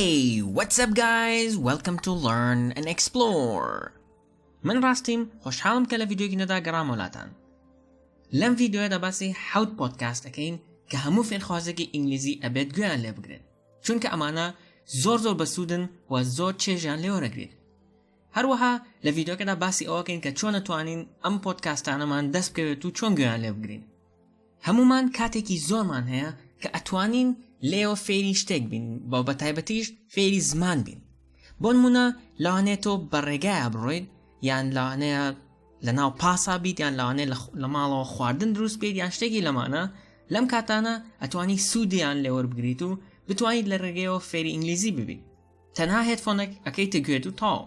Hey, what's up guys? Welcome to Learn&Explore. من راستیم خوشحالم که لویدیوی ندا گرام ولاتان. لەم ڤیدیۆدا باسی حەوت پۆدکاست دەکەین کە هەموو فێرخوازێکی ئینگلیزی ئەبێت گوێیان لێبگرێت چونکە ئەمانە زۆر بەسوودن و زۆر چێژیان لێوەرگرت. هەروەها لە ڤیدیۆکەدا باسی ئەوەکەین کە چۆن دەتوانین ئەم پۆدکاستانەمان دەست بکەوێت و چۆن گوێیان لێبگرین. هەمومان کاتێکی زۆرمان هەیە کە ئەتوانین لێوە فێری شتێک بین بۆ بەتایبەتیش فێری زمان بین. بۆ نمونە لەوانەیە تۆ بەڕێگایە بڕۆیت یان لەوانەیە لەناو پاسا بیت یان لەوانەیە لە ماڵەوە خواردن دروست بێت یان شتێکی لەمانە لەم کاتانە ئەتوانی سوودیان لێوەربگریت و بتوانیت لە ڕێگەیەوە فێری ئینگلیزی ببیت. تەنها هێدفۆنێک ئەکەیتە گوێت و تاو.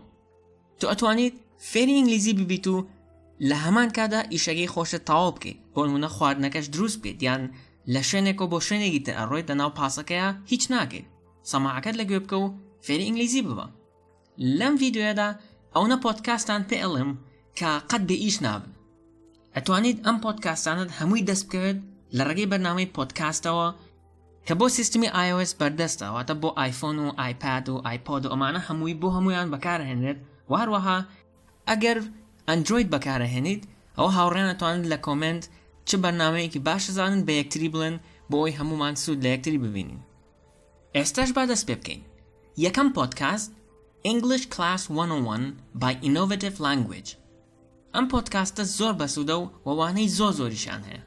تۆ ئەتوانیت فێری ئینگلیزی ببیت و لە هەمان کادا ئیشەکەی خۆشت تاوا بکەیت. بۆ نمونە خواردنەکەش دروست بێت یان لە شوێنێکەوە بۆ شوێنێکی تر ئەڕۆیت لەناو پاسەکەیە هیچ ناکەیت. سەماعەکەت لەگوێ بکە و فێری ئینگلیزی ببە. لەم ڤیدیۆیەدا ئەوە پۆدکاستان پێ ئەڵێم کە قەت بێ ئیش نابن. ئەتوانیت ئەم پۆدکاستانت هەمووی دەست بکەوێت لە ڕێگەی بەرنامەی پۆدکاستەوە کە بۆ سیستمی iOS بەردەستە واتە بۆ آیفۆن و آیپاد و آیپۆد و ئەمانە هەمووی بۆ هەمویان بەکارهێنرێت و هەروەها ئەگەر ئەندروید بەکارهێنیت ئەوە هاوڕێیان ئەتوانن لە کۆمنت چ بەرنامەیەکی باشە زانن بە یەکتری بڵێن بۆ ئەوەی هەمومان سوود لە یەکتری ببینین. ئێستاش با دەست پێ بکەین. یەکەم پۆدکاست English Class 101 by Innovative Language. ئەم پۆدکاستە زۆر بەسوودە و وەوانەی زۆریشان هەیە.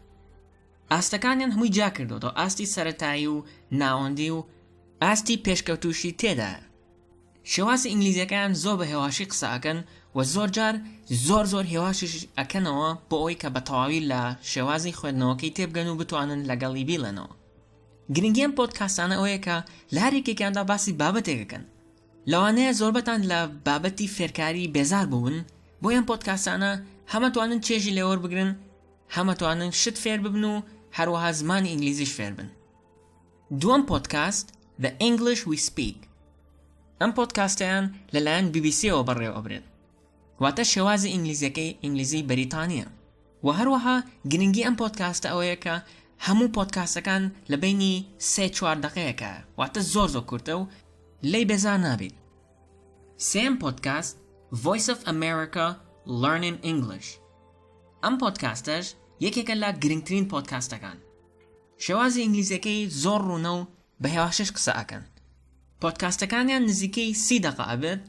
ئاستەکانیان هەمووی جا کردوتەوە ئاستی سەرەتایی و ناوەندی و ئاستی پێشکەوتوشی تێدایە. شێوازی ئینگلیزیەکەیان زۆر بە هێواشی قسە ئەکەن و زۆر جار زۆر هێواشیش ئەکەنەوە بۆ ئەوەی کە بە تەواوی لە شێوازی خوێندنەوەکەی تێبگەن و بتوانن لەگەڵی بیڵێنەوە. گرنگی ئەم پۆدکاستانە ئەوەیە کە لە هەر یەکێکیاندا باسی بابەتێکەکەن. لەوانەیە زۆربەتان لە بابەتی فێرکاری بێزار بوون بۆ ئەم پۆدکاستانە هەمەتوانن چێژی لێوەربگرن، هەمەتوانن شت فێر ببن و هەروەها زمانی ئینگلیزیش فێر بن. دووەم پۆدکاست The English We Speak. ئەم پۆدکاستیان لەلایەن BBC-ەوە بەڕێوەبرێت واتە شێوازی ئینگلیزیەکەی ئینگلیزی بەریتانیە و هەروەها گرنگی ئەم پۆدکاستە ئەوەیە کە هەموو پۆدکاستەکان لە بینی 3-4 دقەیەکە واتە زۆر کورتە و لی بێزار نابیت. سێم پۆدکاست Voice of America Learning English. ئەم پۆدکاستەش یەکێکە لە گرنگترین پۆدکاستەکان. شێوازی ئینگلیزیەکەی زۆر ڕوونە و بە هێواشش قسە ئەکەن. پۆدکاستەکانیان نزیکەی 30 دقە ئەبێت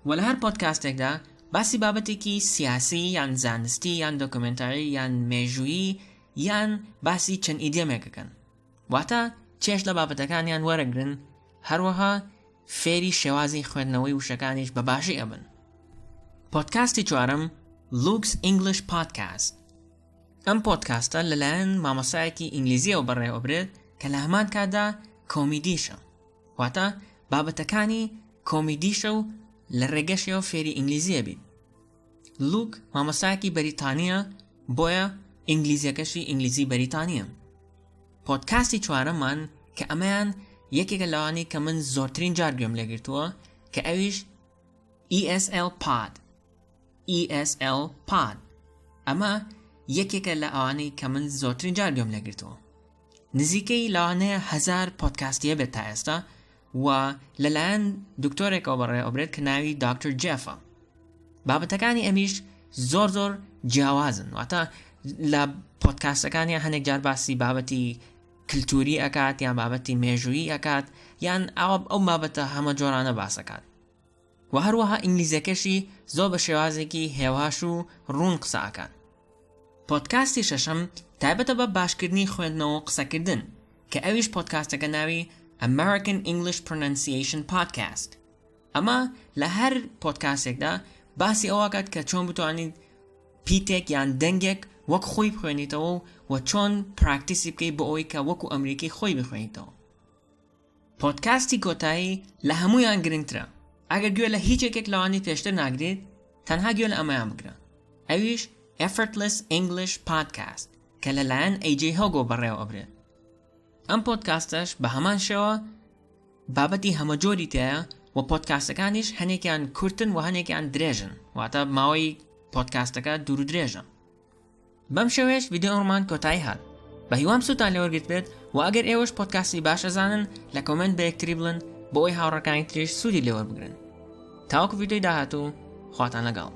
و لە هەر پۆدکاستێکدا باسی بابەتێکی سیاسی یان زانستی یان دۆکومنتاری یان مێژوویی یان باسی چەند ئیدیۆمێکەکەن. واتە چێژ لە بابەتەکانیان وەرەگرن هەروەها فێری شێوازی خوێندنەوەی وشەکانیش بە باشی ئەبن. پۆدکاستی چوارم Luke's English Podcast. ئەم پۆدکاستە لەلایەن مامۆستایەکی ئینگلیزیەوە بەڕێوەبرێت کە لە هەمان کاتدا کۆمیدیشە واتە بابەتەکانی کۆمیدیشە و لە ڕێگەشەوە فێری ئینگلیزیە بیت. لوک مامۆستایەکی بەریتانیە بۆیە ئینگلیزیەکەشی ئینگلیزی بەریتانیە. پۆدکاستی چوارەممان کە ئەمەیان یەکێکە لەوانی کە من زۆرترین جار گوێم لێگرتووە کە ئەویش ESL Pod. ئەمە یەکێکە لە ئەوانەی کە من زۆرترین جار گوێم لێگرتووە. نزیکەی لەوانەیە 1000 پۆدکاستیە بێت تا ئێستا و لەلایەن دکتۆرێکەوە بەڕێوەبرێت کە ناوی دکتۆر جێفە. بابەتەکانی ئەمیش زۆر جیاوازن واتە لە پۆدکاستەکانی هەنێک جار باسی بابەتی کلتوری ئەکات یان بابەتی مێژوویی ئەکات یان ئەو بابەتە هەمە جۆرانە باسەکات و هەروەها ئینگلیزیەکەشی زۆر بە شێوازێکی هێواش و ڕوون قسە ئەکات. پۆدکاستی شەشەم تایبەتە بە باشکردنی خوێندنەوە و قسەکردن کە ئەویش پۆدکاستەکە ناوی American English Pronunciation Podcast. ئەمە لە هەر پۆدکاستێکدا باسی ئەوەکات کە چۆن بتوانیت پیتێک یان دەنگێک وەک خۆی بخوێنیتەوە و چۆن پراکتیسی بکەیت بۆ ئەوەی کە وەکو ئەمریکی خۆی بخوێنیتەوە. پۆدکاستی کۆتایی لە هەمویان گرنگترە. ئەگەر گوێ لە هیچ یەکێک لەوانی پێشتر ناگرێت تەنها گوێ لە ئەمەیان بگرە. ئەویش Effortless English Podcast کە لەلایەن AJ هۆگۆ بەڕێوەبرێت. ئەم پۆدکاستەش بە هەمان شێوە بابەتی هەمە جۆری تەیە و پۆدکاستەکانیش هەنێکیان کورتن و هەنێکیان درێژن واتە ماوەی پۆدکاستەکە دوور و درێژە. بەم شێوەیەش ڤیدیۆمان کۆتایی هات. بە هیوام سوودتان لێوەرگرت بێت و ئەگەر ئێوەش پۆدکاستی باشە زانن لە کۆمنت بە یەکتری بڵن بۆ ئەوەی هاوڕێکانی تریش سوودی لێوەربگرن. تاوەکو ڤیدیۆی داهاتوو خواتان لەگەڵ.